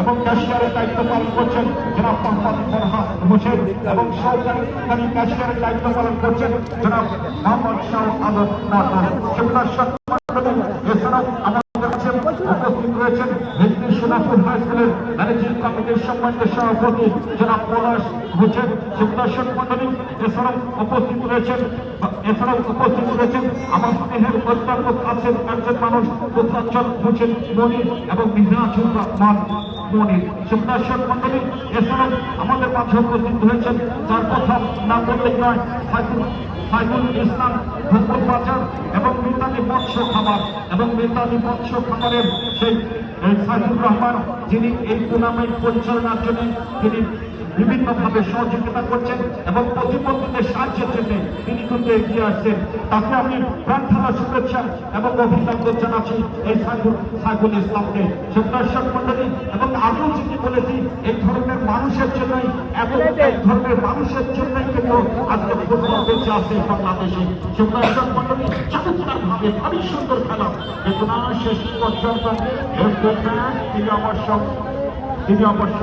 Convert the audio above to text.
এবং ক্যাশিয়ারের দায়িত্ব পালন করছেন জনাব মোহাম্মদ ফরহাদ হোসেন এবং সহকারী ক্যাশিয়ারের দায়িত্ব পালন করছেন জনাব মোহাম্মদ শাহ আলম নাটক। এছাড়াও আমাদের কাছে উপস্থিত রয়েছেন হিন্দি সোনাপুর হাই স্কুলের ম্যানেজিং কমিটির সম্মানিত সভাপতি জনাব পলাশ হোসেন। সুদর্শন মন্ডলী এছাড়াও উপস্থিত রয়েছেন আমার স্নেহের অধ্যাপক আছেন একজন মানুষ উত্তরাঞ্চল হোসেন মনির এবং মিনাজুর রহমান মনির। সুদর্শন মন্ডলী এছাড়াও আমাদের মাঝে উপস্থিত হয়েছেন যার কথা না বললেই নয় সাইফুল ইসলাম ভূপুর বাজার এবং মিতালি মৎস্য খামারের সেই সাইফুর রহমান, যিনি এই টুর্নামেন্ট পরিচালনার জন্য তিনি বিভিন্নভাবে সহযোগিতা করছেন এবং প্রতিবন্ধীদের সাহায্যের জন্য তিনি কিন্তু এগিয়ে আসছেন। তাকে আমি প্রার্থনা শুভেচ্ছা এবং অভিনন্দন জানাচ্ছি এই সাইফুল ইসলামকে। সুদর্শন মন্ডলী এবং আগেও যেটি বলেছি এই ধরনের মানুষের জন্যই কিন্তু আজকে ফুটবল বেঁচে আছে বাংলাদেশে। সুদর্শন মন্ডলী চমৎকারভাবে ভারী সুন্দর খেলা বেদনা শেষ পর্যন্ত তিনি অবশ্য